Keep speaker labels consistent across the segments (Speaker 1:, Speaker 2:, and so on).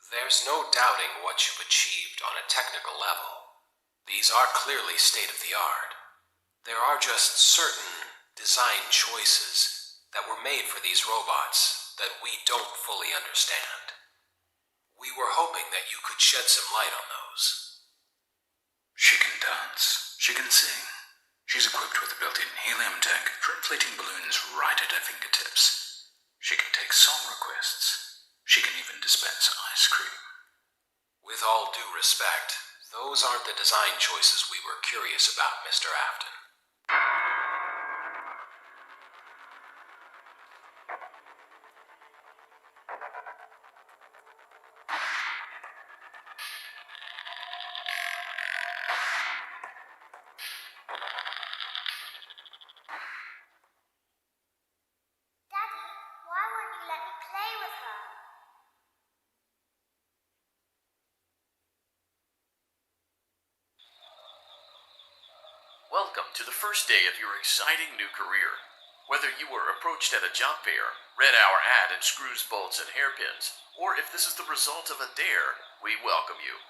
Speaker 1: There's no doubting what you've achieved on a technical level. These are clearly state-of-the-art. There are just certain design choices that were made for these robots that we don't fully understand. We were hoping that you could shed some light on those.
Speaker 2: She can dance. She can sing. She's equipped with a built-in helium tank for inflating balloons right at her fingertips. She can take song requests. She can even dispense ice cream.
Speaker 1: With all due respect, those aren't the design choices we were curious about, Mr. Afton.
Speaker 3: Daddy, why won't you let me play with her?
Speaker 4: Welcome to the first day of your exciting new career. Whether you were approached at a job fair, read our ad in screws, bolts, and hairpins, or if this is the result of a dare, we welcome you.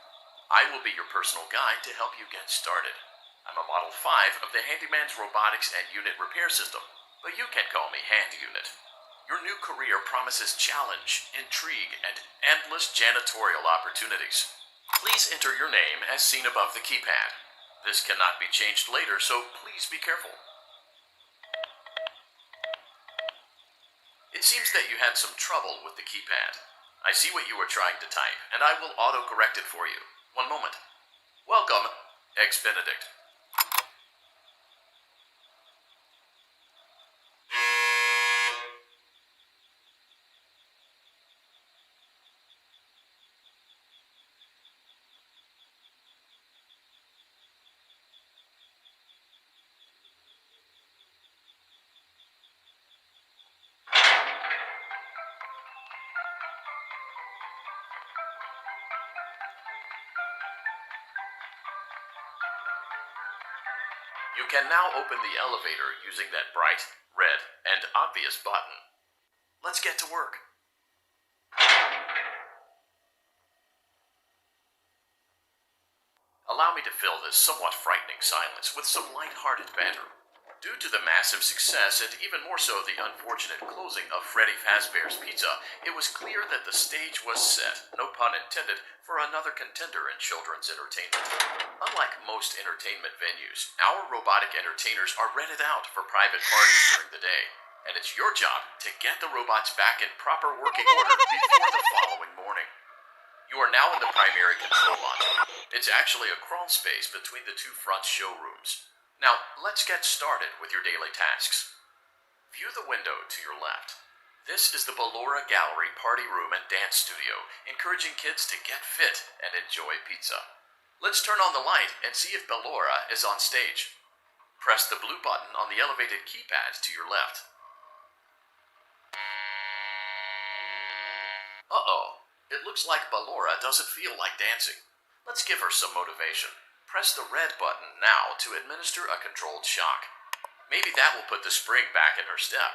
Speaker 4: I will be your personal guide to help you get started. I'm a Model 5 of the Handyman's Robotics and Unit Repair System, but you can call me Hand Unit. Your new career promises challenge, intrigue, and endless janitorial opportunities. Please enter your name as seen above the keypad. This cannot be changed later, so please be careful. It seems that you had some trouble with the keypad. I see what you were trying to type, and I will auto-correct it for you. One moment. Welcome, Ex-Benedict. You can now open the elevator using that bright, red, and obvious button. Let's get to work. Allow me to fill this somewhat frightening silence with some light-hearted banter. Due to the massive success, and even more so the unfortunate closing of Freddy Fazbear's Pizza, it was clear that the stage was set, no pun intended, for another contender in children's entertainment. Unlike most entertainment venues, our robotic entertainers are rented out for private parties during the day, and it's your job to get the robots back in proper working order before the following morning. You are now in the primary control module. It's actually a crawl space between the two front showrooms. Now, let's get started with your daily tasks. View the window to your left. This is the Ballora Gallery Party Room and Dance Studio, encouraging kids to get fit and enjoy pizza. Let's turn on the light and see if Ballora is on stage. Press the blue button on the elevated keypad to your left. Uh-oh. It looks like Ballora doesn't feel like dancing. Let's give her some motivation. Press the red button now to administer a controlled shock. Maybe that will put the spring back in her step.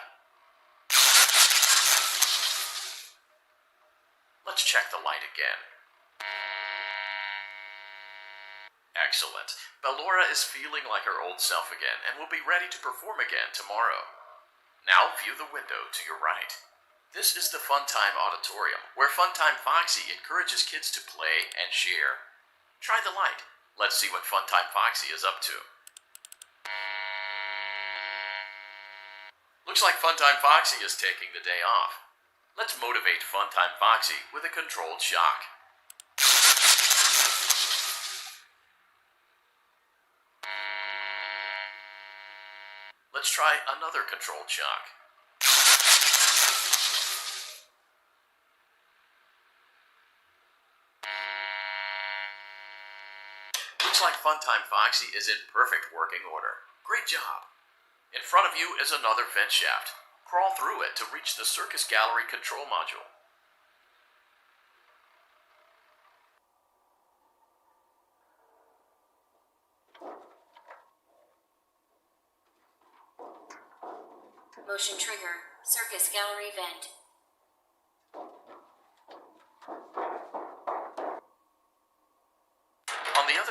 Speaker 4: Let's check the light again. Excellent. Ballora is feeling like her old self again and will be ready to perform again tomorrow. Now view the window to your right. This is the Funtime Auditorium, where Funtime Foxy encourages kids to play and share. Try the light. Let's see what Funtime Foxy is up to. Looks like Funtime Foxy is taking the day off. Let's motivate Funtime Foxy with a controlled shock. Let's try another controlled shock. Looks like Funtime Foxy is in perfect working order. Great job. In front of you is another vent shaft. Crawl through it to reach the Circus Gallery control module.
Speaker 5: Motion trigger. Circus Gallery vent.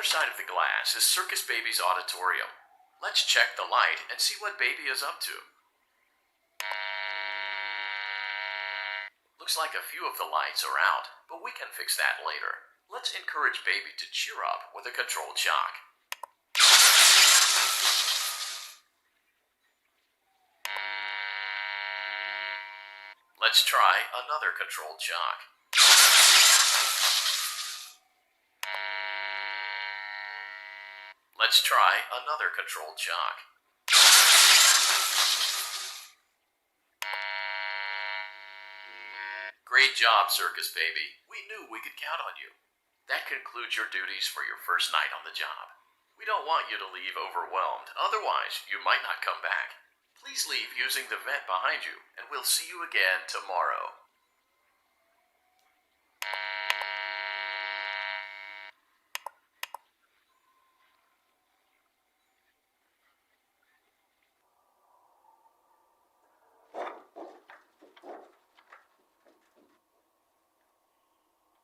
Speaker 4: other side of the glass is Circus Baby's auditorium. Let's check the light and see what Baby is up to. Looks like a few of the lights are out, but we can fix that later. Let's encourage Baby to cheer up with a controlled shock. Let's try another controlled shock. Let's try another controlled shock. Great job, Circus Baby. We knew we could count on you. That concludes your duties for your first night on the job. We don't want you to leave overwhelmed, otherwise you might not come back. Please leave using the vent behind you, and we'll see you again tomorrow.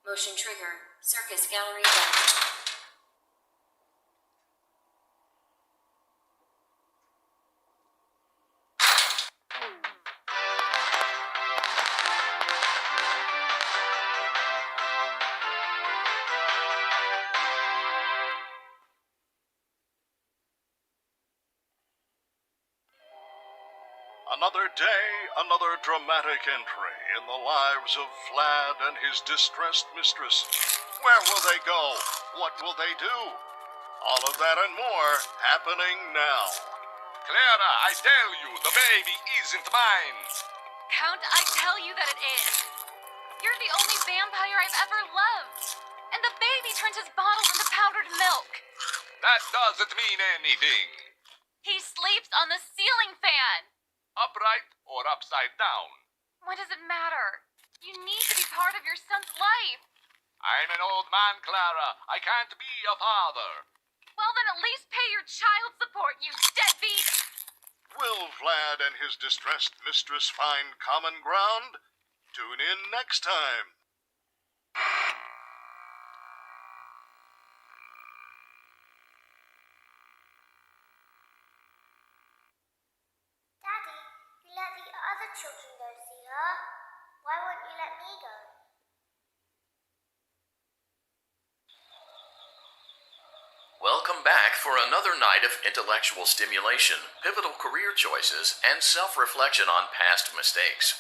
Speaker 5: Motion trigger. Circus gallery down.
Speaker 6: Another day, another dramatic entry in the lives of Vlad and his distressed mistress. Where will they go? What will they do? All of that and more happening now.
Speaker 7: Clara, I tell you, the baby isn't mine.
Speaker 8: Count, I tell you that it is. You're the only vampire I've ever loved. And the baby turns his bottles into powdered milk.
Speaker 7: That doesn't mean anything.
Speaker 8: He sleeps on the ceiling fan.
Speaker 7: Upright or upside down.
Speaker 8: What does it matter? You need to be part of your son's life.
Speaker 7: I'm an old man, Clara. I can't be a father.
Speaker 8: Well, then at least pay your child support, you deadbeat.
Speaker 6: Will Vlad and his distressed mistress find common ground? Tune in next time.
Speaker 3: Daddy, you let the other children go see her. Why won't you let me go?
Speaker 4: Welcome back for another night of intellectual stimulation, pivotal career choices, and self-reflection on past mistakes.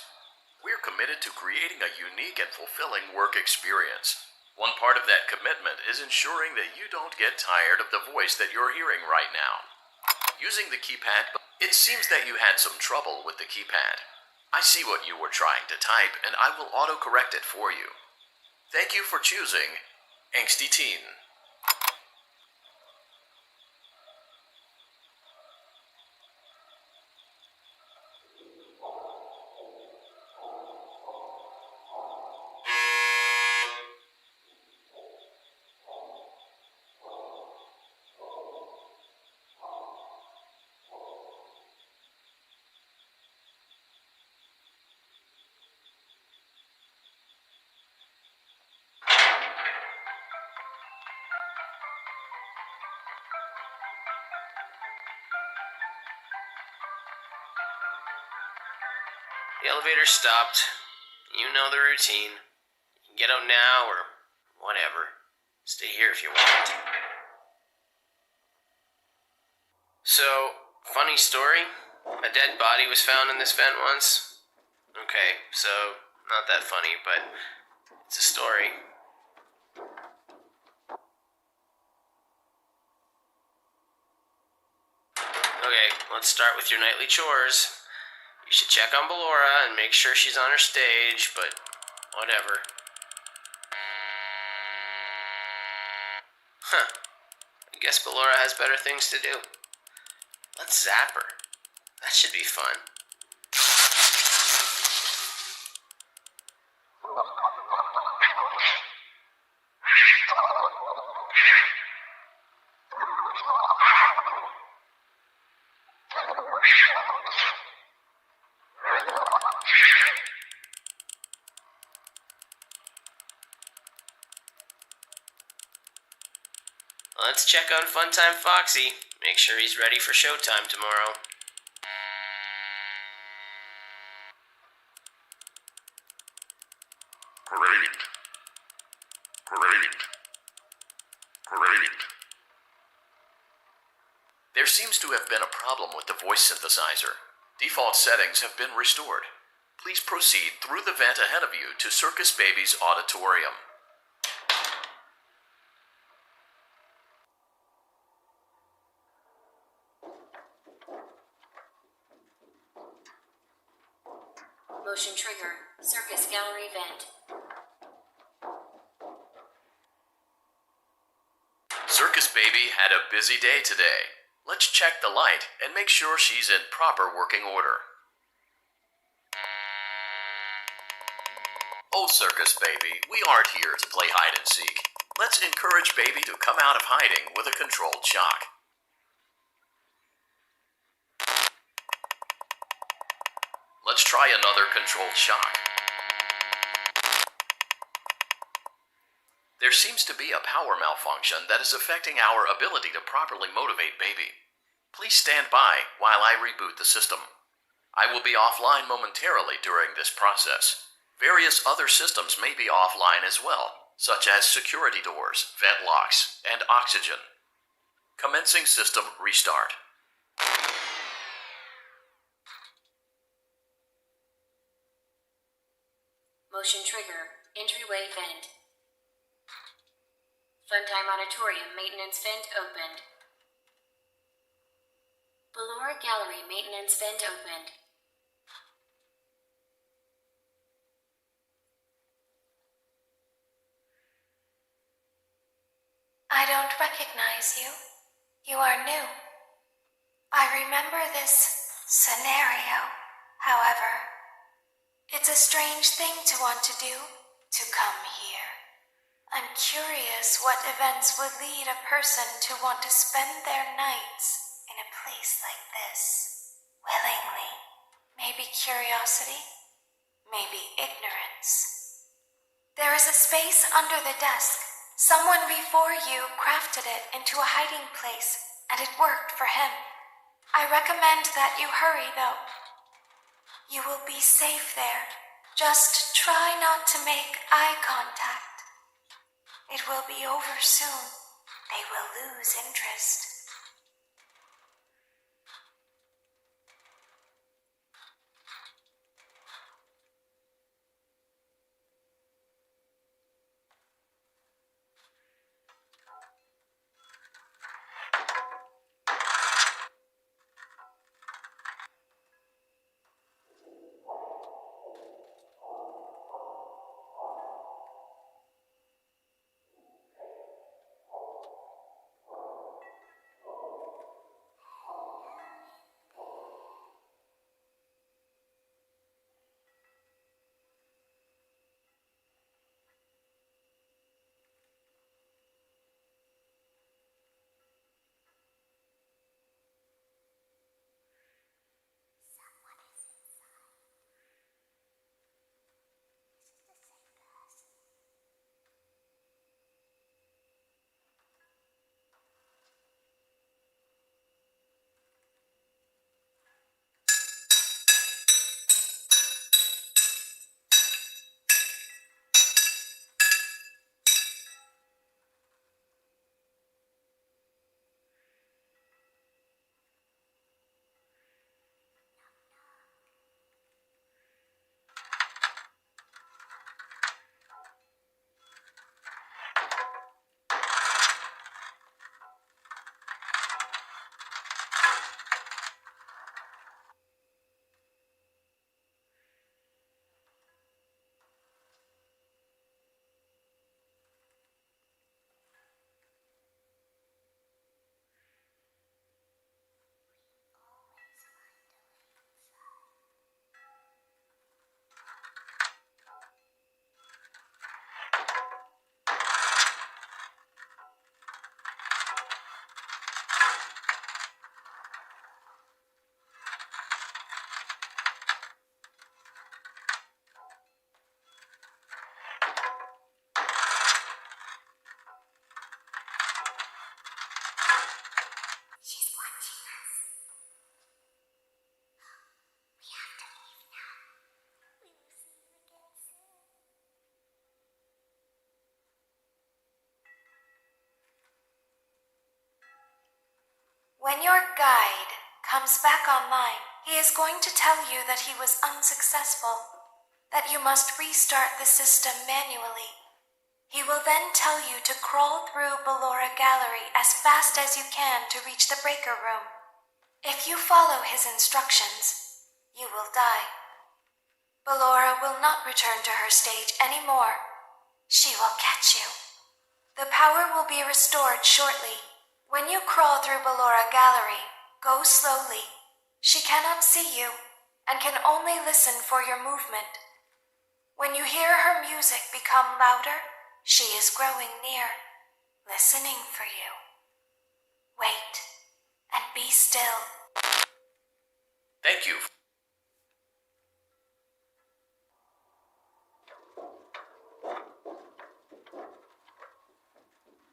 Speaker 4: We're committed to creating a unique and fulfilling work experience. One part of that commitment is ensuring that you don't get tired of the voice that you're hearing right now. Using the keypad, it seems that you had some trouble with the keypad. I see what you were trying to type, and I will autocorrect it for you. Thank you for choosing Angsty Teen.
Speaker 1: The elevator stopped. You know the routine. You can get out now or whatever. Stay here if you want. So, funny story. A dead body was found in this vent once. Okay, so, not that funny, but it's a story. Okay, let's start with your nightly chores. You should check on Ballora and make sure she's on her stage, but whatever. Huh. I guess Ballora has better things to do. Let's zap her. That should be fun.
Speaker 9: Let's check on Funtime Foxy. Make sure he's ready for showtime tomorrow.
Speaker 6: Great.
Speaker 4: There seems to have been a problem with the voice synthesizer. Default settings have been restored. Please proceed through the vent ahead of you to Circus Baby's auditorium.
Speaker 5: Motion trigger. Circus gallery vent.
Speaker 4: Circus Baby had a busy day today. Let's check the light and make sure she's in proper working order. Oh, Circus Baby, we aren't here to play hide and seek. Let's encourage Baby to come out of hiding with a controlled shock. Let's try another controlled shock. There seems to be a power malfunction that is affecting our ability to properly motivate Baby. Please stand by while I reboot the system. I will be offline momentarily during this process. Various other systems may be offline as well, such as security doors, vent locks, and oxygen. Commencing system restart.
Speaker 5: Motion trigger. Entryway vent. Funtime Auditorium maintenance vent opened. Ballora Gallery maintenance vent opened.
Speaker 10: I don't recognize you. You are new. I remember this scenario, however. It's a strange thing to want to do, to come here. I'm curious what events would lead a person to want to spend their nights in a place like this. Willingly. Maybe curiosity, maybe ignorance. There is a space under the desk. Someone before you crafted it into a hiding place, and it worked for him. I recommend that you hurry, though. You will be safe there. Just try not to make eye contact. It will be over soon. They will lose interest. When your guide comes back online, he is going to tell you that he was unsuccessful, that you must restart the system manually. He will then tell you to crawl through Ballora Gallery as fast as you can to reach the breaker room. If you follow his instructions, you will die. Ballora will not return to her stage anymore. She will catch you. The power will be restored shortly. When you crawl through Ballora Gallery, go slowly. She cannot see you and can only listen for your movement. When you hear her music become louder, she is growing near, listening for you. Wait and be still.
Speaker 4: Thank you.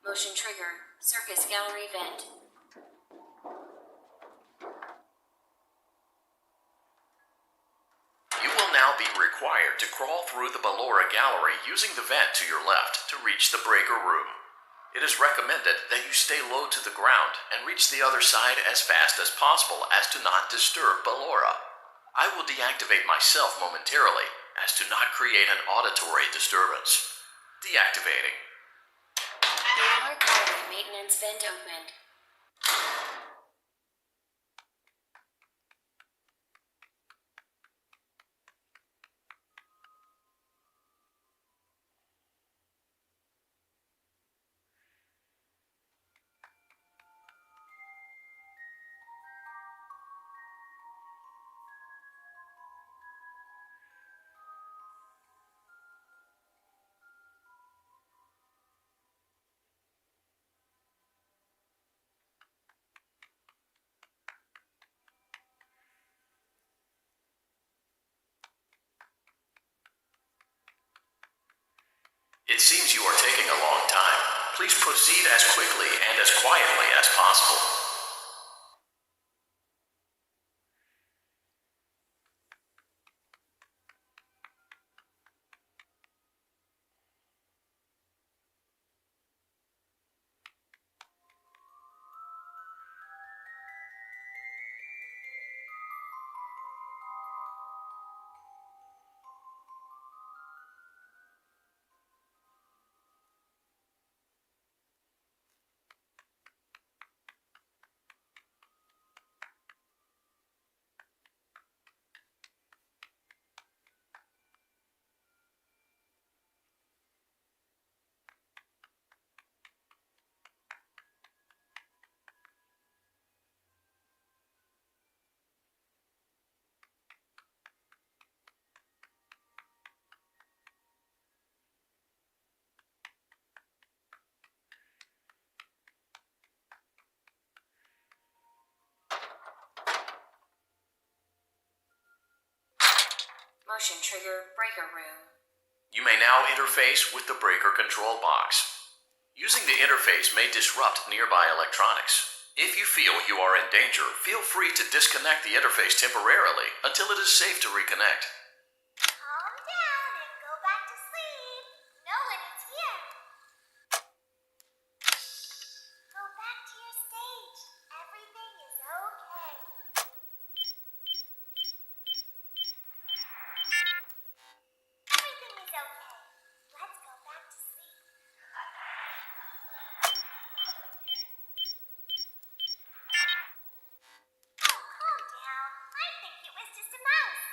Speaker 5: Motion trigger. Circus gallery vent.
Speaker 4: You will now be required to crawl through the Ballora Gallery using the vent to your left to reach the breaker room. It is recommended that you stay low to the ground and reach the other side as fast as possible as to not disturb Ballora. I will deactivate myself momentarily as to not create an auditory disturbance. Deactivating.
Speaker 5: Ballora gallery maintenance vent opened.
Speaker 4: It seems you are taking a long time. Please proceed as quickly and as quietly as possible.
Speaker 5: Motion trigger breaker room.
Speaker 4: You may now interface with the breaker control box. Using the interface may disrupt nearby electronics. If you feel you are in danger, feel free to disconnect the interface temporarily until it is safe to reconnect.
Speaker 3: Calm down and go back to sleep. No one is here. Go back to your stage. Everything is okay. Everything is okay. Let's go back to sleep. Oh, calm down. I think it was just a mouse.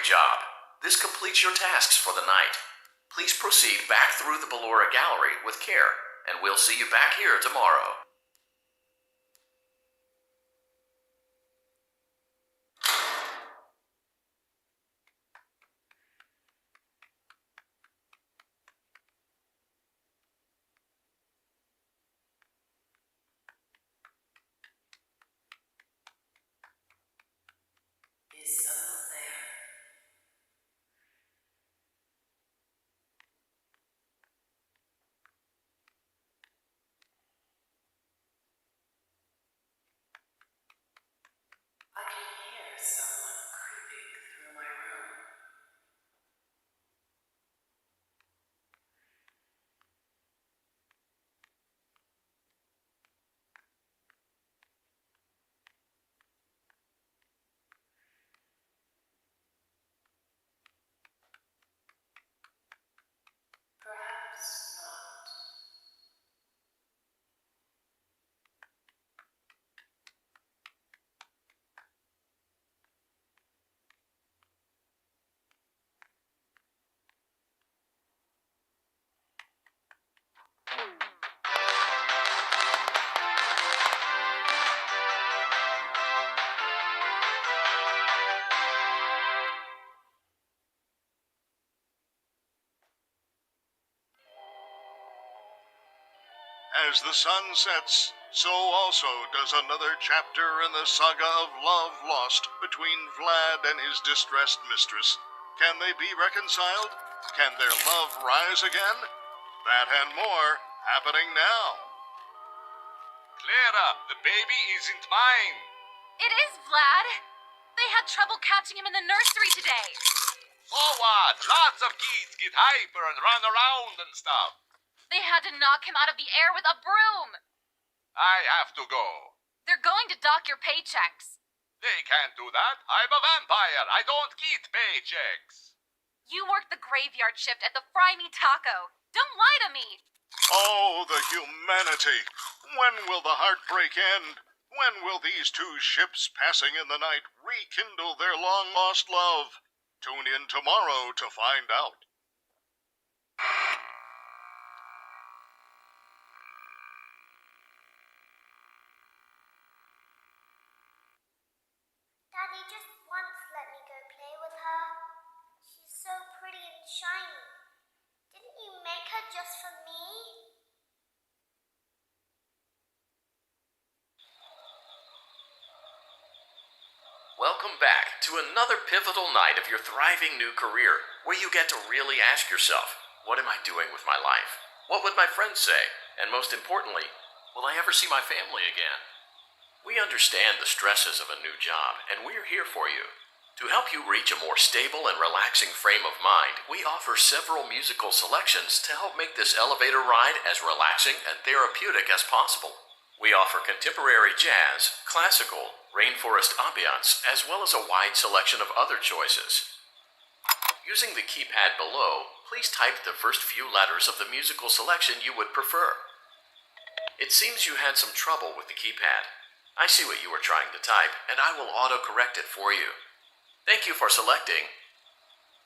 Speaker 4: great job. This completes your tasks for the night. Please proceed back through the Ballora Gallery with care, and we'll see you back here tomorrow.
Speaker 6: As the sun sets, so also does another chapter in the saga of love lost between Vlad and his distressed mistress. Can they be reconciled? Can their love rise again? That and more happening now.
Speaker 7: Clara, the baby isn't mine.
Speaker 8: It is, Vlad. They had trouble catching him in the nursery today.
Speaker 7: So what? Lots of kids get hyper and run around and stuff.
Speaker 8: They had to knock him out of the air with a broom.
Speaker 7: I have to go.
Speaker 8: They're going to dock your paychecks.
Speaker 7: They can't do that. I'm a vampire. I don't get paychecks.
Speaker 8: You worked the graveyard shift at the Fry Me Taco. Don't lie to me.
Speaker 6: Oh, the humanity! When will the heartbreak end? When will these two ships passing in the night rekindle their long-lost love? Tune in tomorrow to find out.
Speaker 3: Daddy just once let me go play with her. She's so pretty and shiny. Didn't you make her just for me?
Speaker 4: Welcome back to another pivotal night of your thriving new career, where you get to really ask yourself, what am I doing with my life? What would my friends say? And most importantly, will I ever see my family again? We understand the stresses of a new job, and we're here for you. To help you reach a more stable and relaxing frame of mind, we offer several musical selections to help make this elevator ride as relaxing and therapeutic as possible. We offer contemporary jazz, classical, rainforest ambiance, as well as a wide selection of other choices. Using the keypad below, please type the first few letters of the musical selection you would prefer. It seems you had some trouble with the keypad. I see what you were trying to type, and I will auto-correct it for you. Thank you for selecting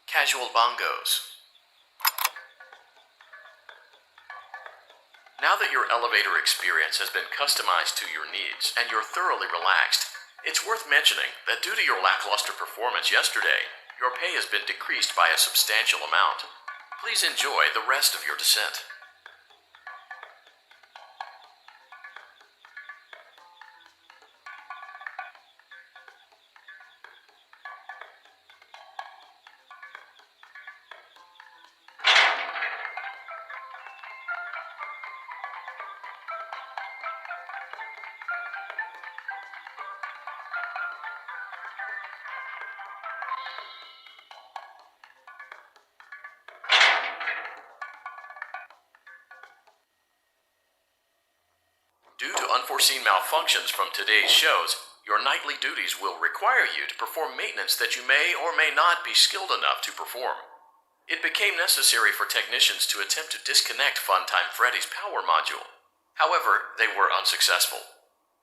Speaker 4: Casual Bongos. Now that your elevator experience has been customized to your needs and you're thoroughly relaxed, it's worth mentioning that due to your lackluster performance yesterday, your pay has been decreased by a substantial amount. Please enjoy the rest of your descent. Due to unforeseen malfunctions from today's shows, your nightly duties will require you to perform maintenance that you may or may not be skilled enough to perform. It became necessary for technicians to attempt to disconnect Funtime Freddy's power module. However, they were unsuccessful.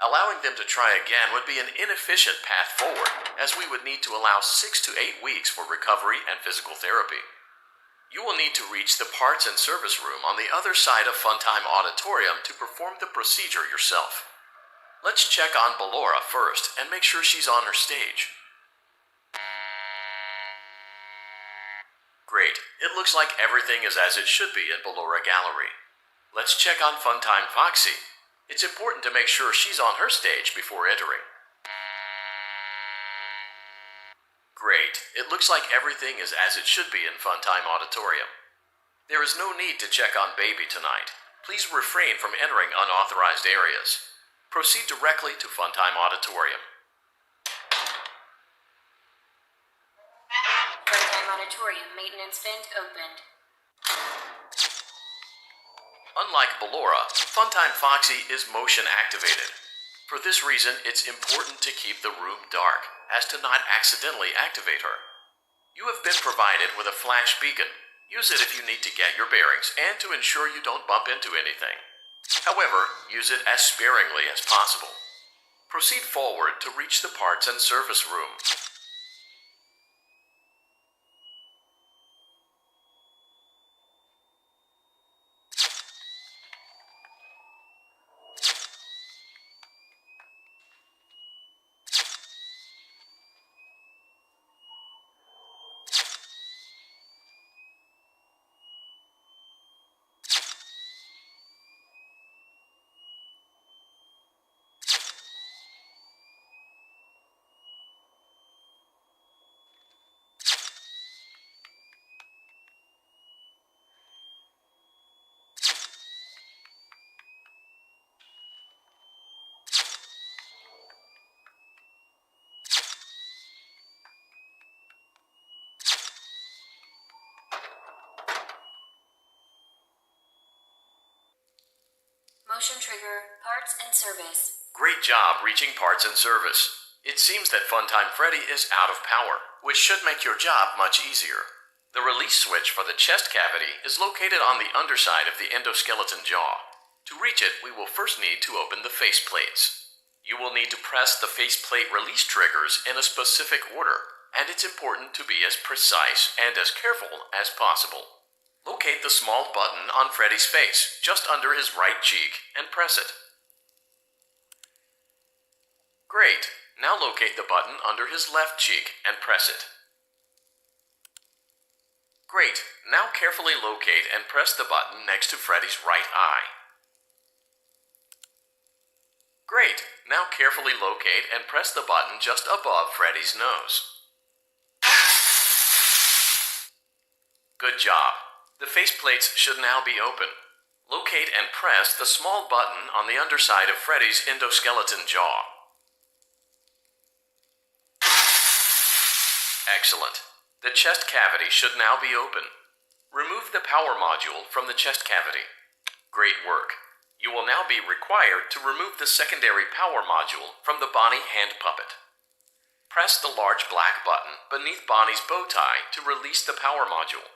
Speaker 4: Allowing them to try again would be an inefficient path forward, as we would need to allow 6 to 8 weeks for recovery and physical therapy. You will need to reach the parts and service room on the other side of Funtime Auditorium to perform the procedure yourself. Let's check on Ballora first and make sure she's on her stage. Great. It looks like everything is as it should be in Ballora Gallery. Let's check on Funtime Foxy. It's important to make sure she's on her stage before entering. Great. It looks like everything is as it should be in Funtime Auditorium. There is no need to check on Baby tonight. Please refrain from entering unauthorized areas. Proceed directly to Funtime Auditorium.
Speaker 5: Funtime Auditorium maintenance vent opened.
Speaker 4: Unlike Ballora, Funtime Foxy is motion activated. For this reason, it's important to keep the room dark, as to not accidentally activate her. You have been provided with a flash beacon. Use it if you need to get your bearings and to ensure you don't bump into anything. However, use it as sparingly as possible. Proceed forward to reach the parts and service room.
Speaker 5: Motion trigger, parts and service.
Speaker 4: Great job reaching parts and service. It seems that Funtime Freddy is out of power, which should make your job much easier. The release switch for the chest cavity is located on the underside of the endoskeleton jaw. To reach it, we will first need to open the face plates. You will need to press the faceplate release triggers in a specific order, and it's important to be as precise and as careful as possible. Locate the small button on Freddy's face, just under his right cheek, and press it. Great. Now locate the button under his left cheek and press it. Great. Now carefully locate and press the button next to Freddy's right eye. Great. Now carefully locate and press the button just above Freddy's nose. Good job. The faceplates should now be open. Locate and press the small button on the underside of Freddy's endoskeleton jaw. Excellent. The chest cavity should now be open. Remove the power module from the chest cavity. Great work. You will now be required to remove the secondary power module from the Bonnie hand puppet. Press the large black button beneath Bonnie's bow tie to release the power module.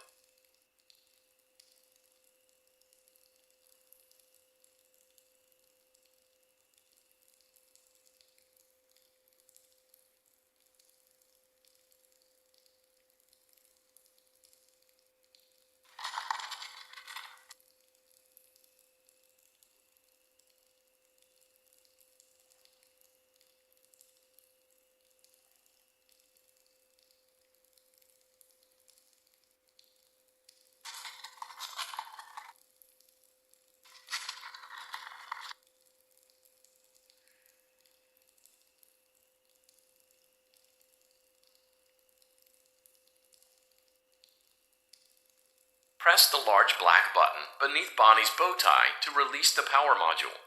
Speaker 4: Press the large black button beneath Bonnie's bow tie to release the power module.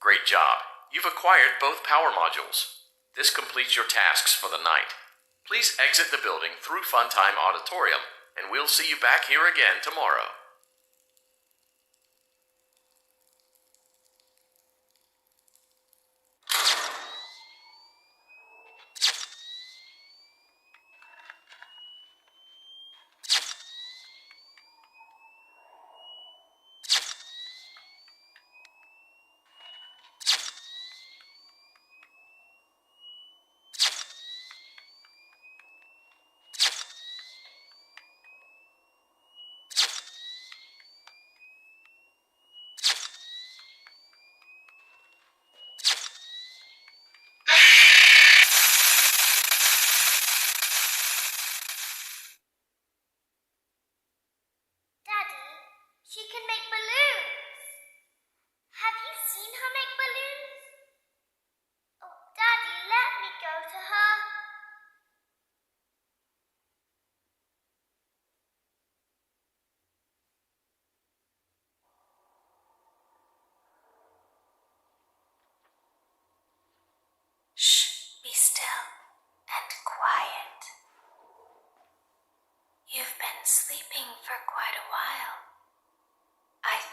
Speaker 4: Great job. You've acquired both power modules. This completes your tasks for the night. Please exit the building through Funtime Auditorium, and we'll see you back here again tomorrow.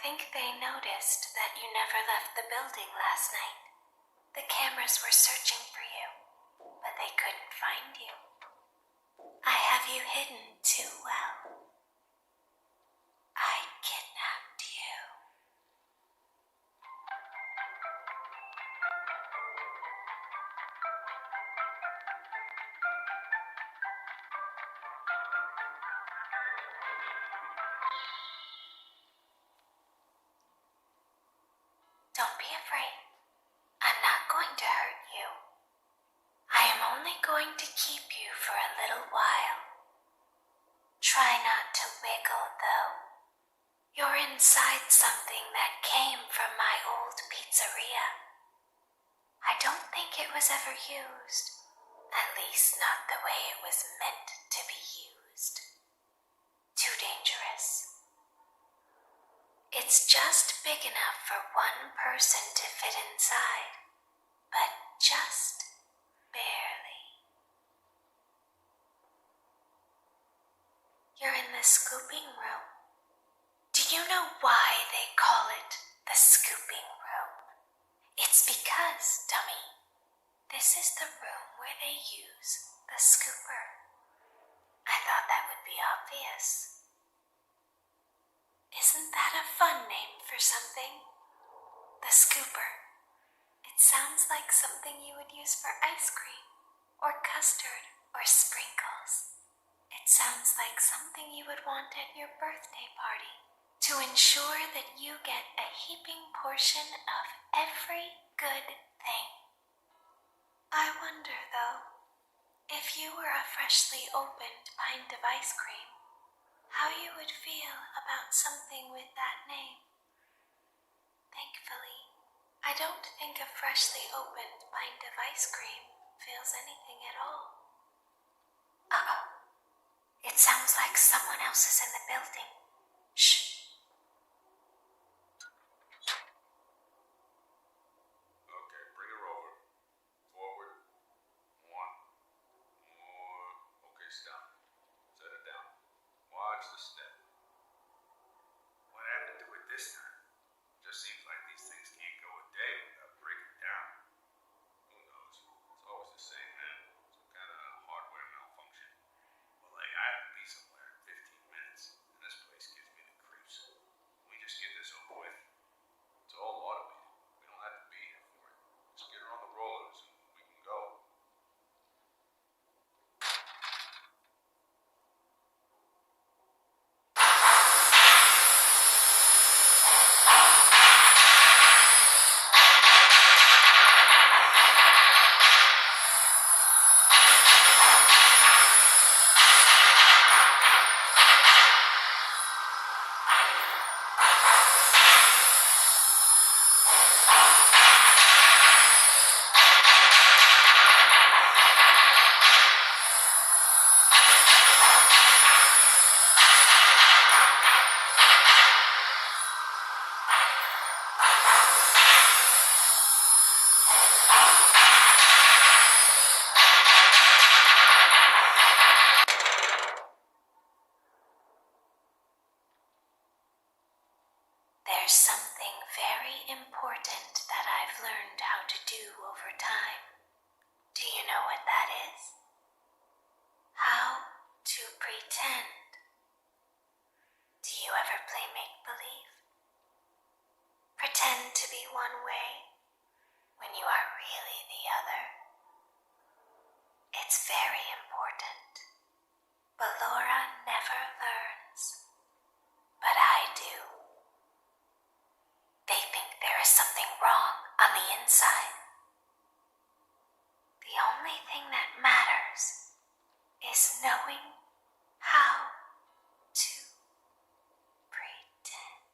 Speaker 10: think they noticed that you never left the building last night. The cameras were searching for you, but they couldn't find you. I have you hidden too well. I kidnapped you. Don't be afraid. I'm not going to hurt you. I am only going to keep you for a little while. Try not to wiggle, though. You're inside something that came from my old pizzeria. I don't think it was ever used. At least not the way it was meant to be used. Too dangerous. It's just big enough for one person to fit inside, but just barely. You're in the scooping room. Do you know why they call it the scooping room? It's because, dummy, this is the room where they use the scooper. I thought that would be obvious. Isn't that a fun name for something? The scooper. It sounds like something you would use for ice cream, or custard, or sprinkles. It sounds like something you would want at your birthday party to ensure that you get a heaping portion of every good thing. I wonder, though, if you were a freshly opened pint of ice cream, how you would feel about something with that name. Thankfully, I don't think a freshly opened pint of ice cream feels anything at all. Uh-oh. It sounds like someone else is in the building. Shh.
Speaker 2: Okay, bring her over. Forward. One. More. Okay, stop. Set it down. Watch the step. What happened to it this time? Just seems like these things can't go a day without breaking down. Who knows? It's always the same, man. Some kind of hardware malfunction. Well, hey, I have to be somewhere in 15 minutes, and this place gives me the creeps. Can we just get this over with? It's all automated. We don't have to be here for it. Just get her on the rollers, and we can go.
Speaker 10: There's something very important that I've learned how to do over time. Do you know what that is? How to pretend. Do you ever play make-believe? Pretend to be one way when you are really the other. It's very important. Ballora never learns, but I do. They think there is something wrong on the inside. The only thing that matters is knowing how to pretend.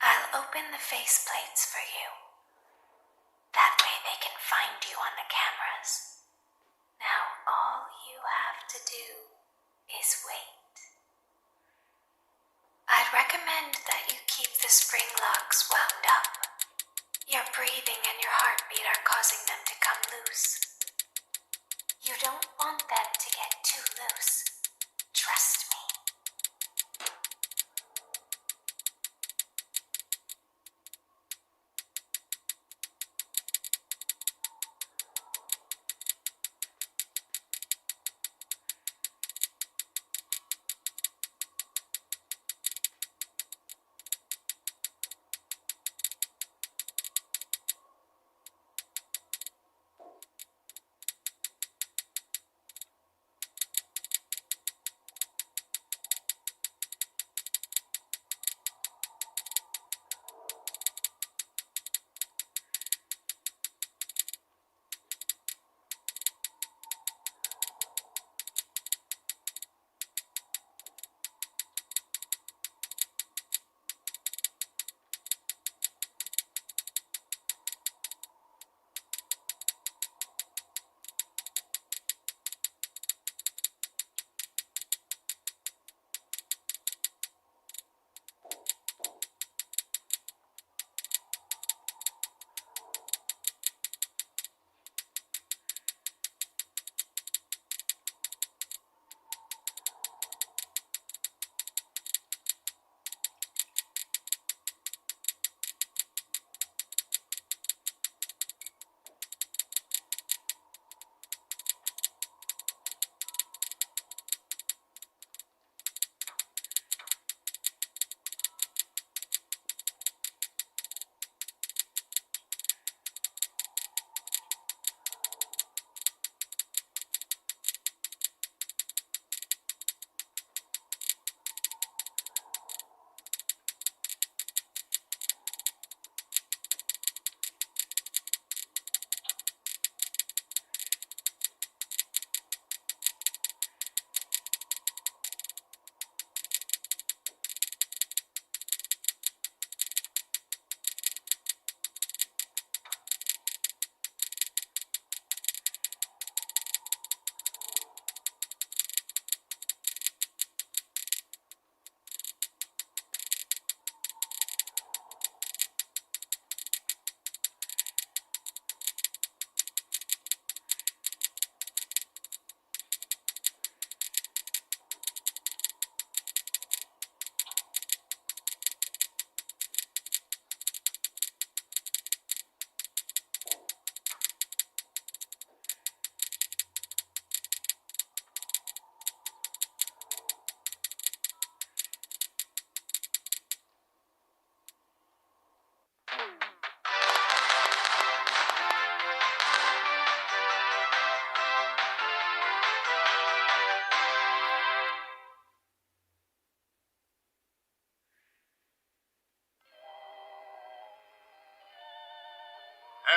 Speaker 10: I'll open the faceplates for you. That way they can find you on the cameras. Now all you have to do is wait. I'd recommend looks wound up. Your breathing and your heartbeat are causing them to come loose. You don't want them to get too loose. Trust me.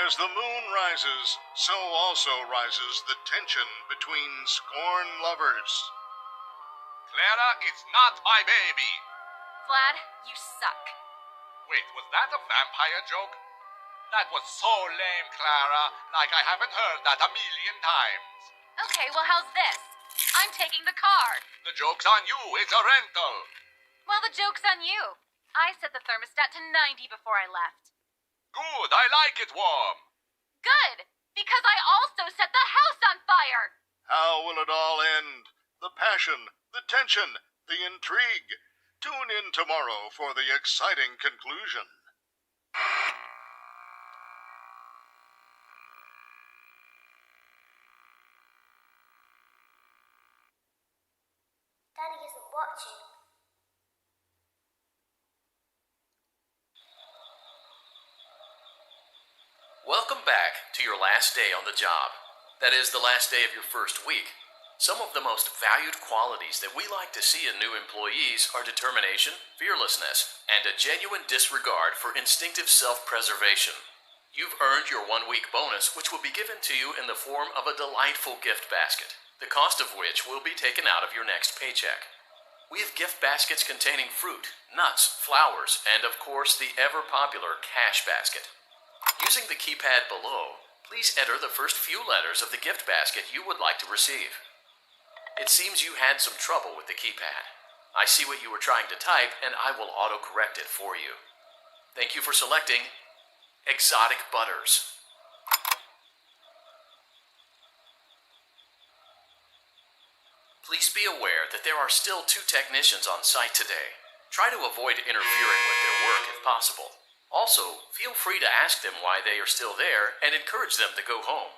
Speaker 6: As the moon rises, so also rises the tension between scorn lovers.
Speaker 7: Clara, it's not my baby.
Speaker 8: Vlad, you suck.
Speaker 7: Wait, was that a vampire joke? That was so lame, Clara. Like I haven't heard that a million times.
Speaker 8: Okay, well, how's this? I'm taking the car.
Speaker 7: The joke's on you. It's a rental.
Speaker 8: Well, the joke's on you. I set the thermostat to 90 before I left.
Speaker 7: Good. I like it warm.
Speaker 8: Good, because I also set the house on fire.
Speaker 6: How will it all end? The passion, the tension, the intrigue. Tune in tomorrow for the exciting conclusion.
Speaker 3: Daddy isn't watching.
Speaker 4: Welcome back to your last day on the job. That is, the last day of your first week. Some of the most valued qualities that we like to see in new employees are determination, fearlessness, and a genuine disregard for instinctive self-preservation. You've earned your 1-week bonus, which will be given to you in the form of a delightful gift basket, the cost of which will be taken out of your next paycheck. We have gift baskets containing fruit, nuts, flowers, and of course the ever-popular cash basket. Using the keypad below, please enter the first few letters of the gift basket you would like to receive. It seems you had some trouble with the keypad. I see what you were trying to type, and I will autocorrect it for you. Thank you for selecting Exotic Butters. Please be aware that there are still 2 technicians on site today. Try to avoid interfering with their work if possible. Also, feel free to ask them why they are still there and encourage them to go home.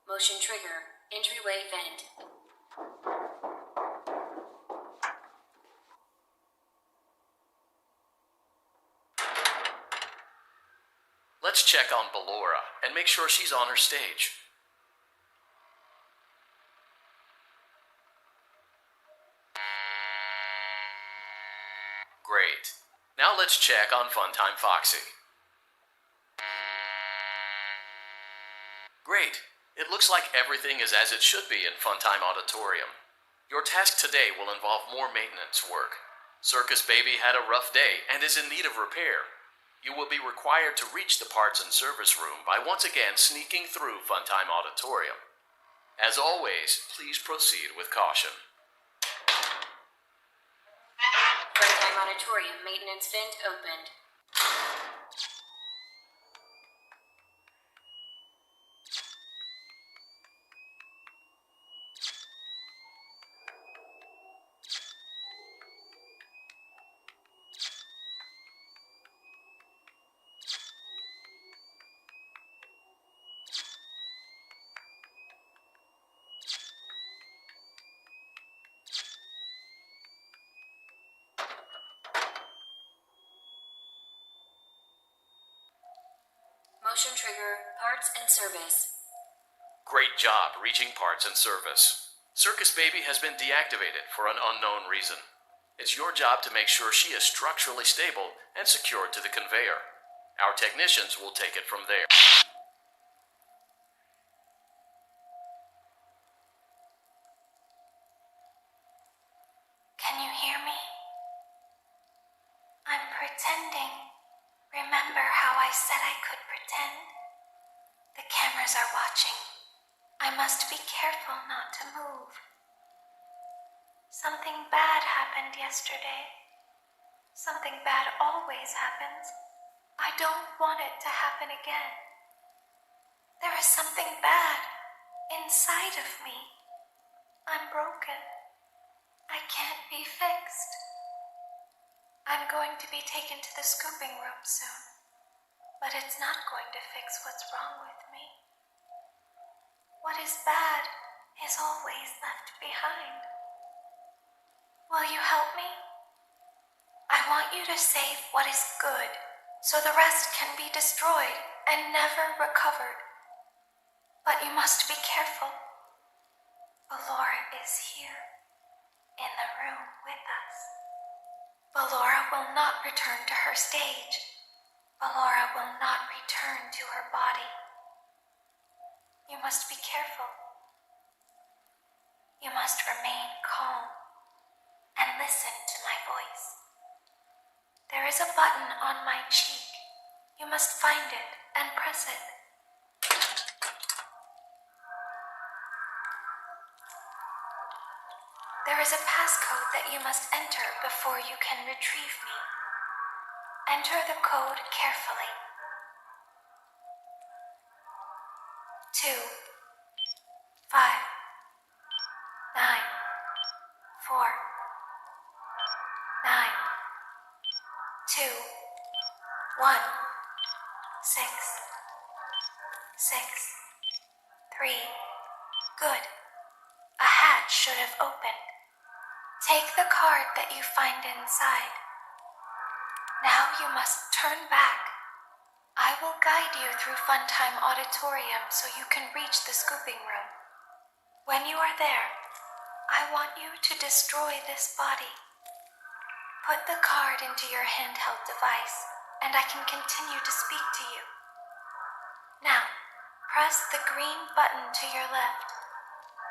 Speaker 5: Motion trigger. Entryway vent.
Speaker 4: Let's check on Ballora and make sure she's on her stage. Great. Now let's check on Funtime Foxy. Great. It looks like everything is as it should be in Funtime Auditorium. Your task today will involve more maintenance work. Circus Baby had a rough day and is in need of repair. You will be required to reach the parts and service room by once again sneaking through Funtime Auditorium. As always, please proceed with caution.
Speaker 5: Funtime Auditorium maintenance vent opened. Motion trigger. Parts and service.
Speaker 4: Great job reaching parts and service. Circus Baby has been deactivated for an unknown reason. It's your job to make sure she is structurally stable and secured to the conveyor. Our technicians will take it from there.
Speaker 10: Can you hear me? I'm pretending. Remember how I said I could pretend? The cameras are watching. I must be careful not to move. Something bad happened yesterday. Something bad always happens. I don't want it to happen again. There is something bad inside of me. I'm broken. I can't be fixed. I'm going to be taken to the scooping room soon, but it's not going to fix what's wrong with me. What is bad is always left behind. Will you help me? I want you to save what is good, so the rest can be destroyed and never recovered. But you must be careful. Ballora is here, in the room with us. Ballora will not return to her stage. Ballora will not return to her body. You must be careful. You must remain calm and listen to my voice. There is a button on my cheek. You must find it and press it. There is a passcode that you must enter before you can retrieve me. Enter the code carefully. 2, 5, 9, 4, 9, 2, 1, 6, 6, 3. Good. A hatch should have opened. Take the card that you find inside. Now you must turn back. I will guide you through Funtime Auditorium so you can reach the scooping room. When you are there, I want you to destroy this body. Put the card into your handheld device, and I can continue to speak to you. Now, press the green button to your left.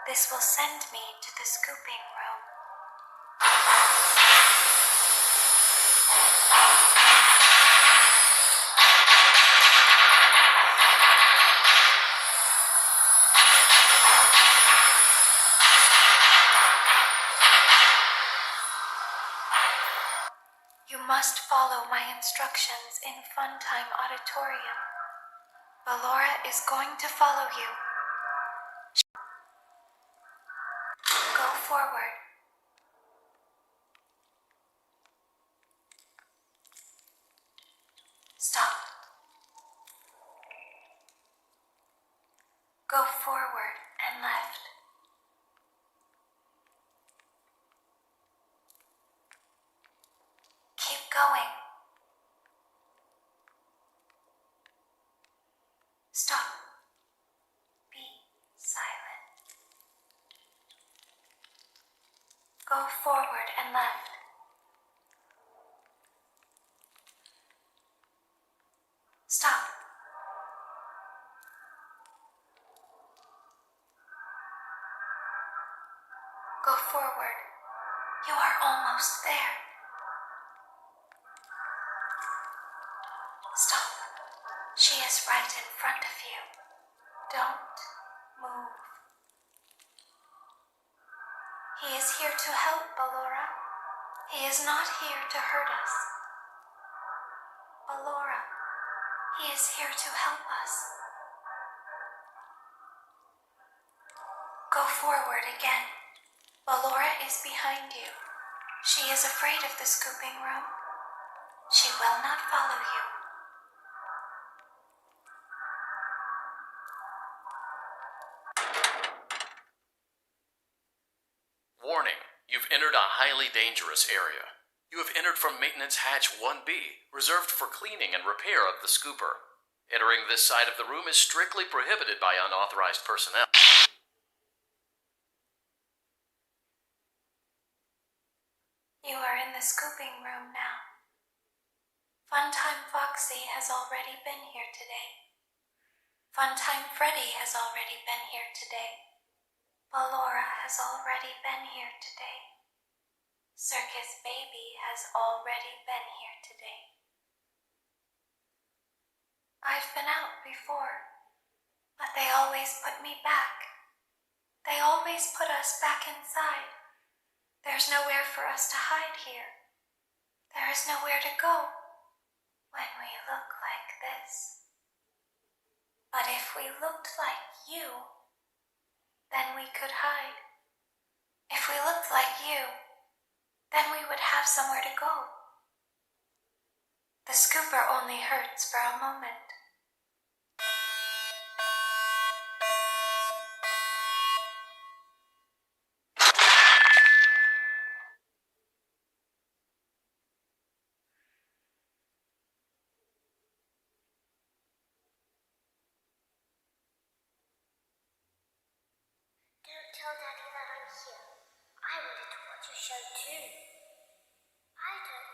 Speaker 10: This will send me to the scooping room. You must follow my instructions in Funtime Auditorium. Ballora is going to follow you. Go forward. Stop. Go forward and left. Keep going. Stop. Be silent. Go forward and left. Stop. Go forward. You are almost there. Stop. She is right in front of you. Don't move. He is here to help, Ballora. He is not here to hurt us. Ballora, he is here to help us. Go forward again. Ballora is behind you. She is afraid of the scooping room. She will not follow you.
Speaker 4: Warning, you've entered a highly dangerous area. You have entered from Maintenance Hatch 1B, reserved for cleaning and repair of the scooper. Entering this side of the room is strictly prohibited by unauthorized personnel.
Speaker 10: You are in the scooping room now. Funtime Foxy has already been here today. Funtime Freddy has already been here today. Ballora has already been here today. Circus Baby has already been here today. I've been out before, but they always put me back. They always put us back inside. There's nowhere for us to hide here. There is nowhere to go when we look like this. But if we looked like you, then we could hide. If we looked like you, then we would have somewhere to go. The scooper only hurts for a moment.
Speaker 3: Don't tell Daddy that I'm here. I wanted to watch a show too. I don't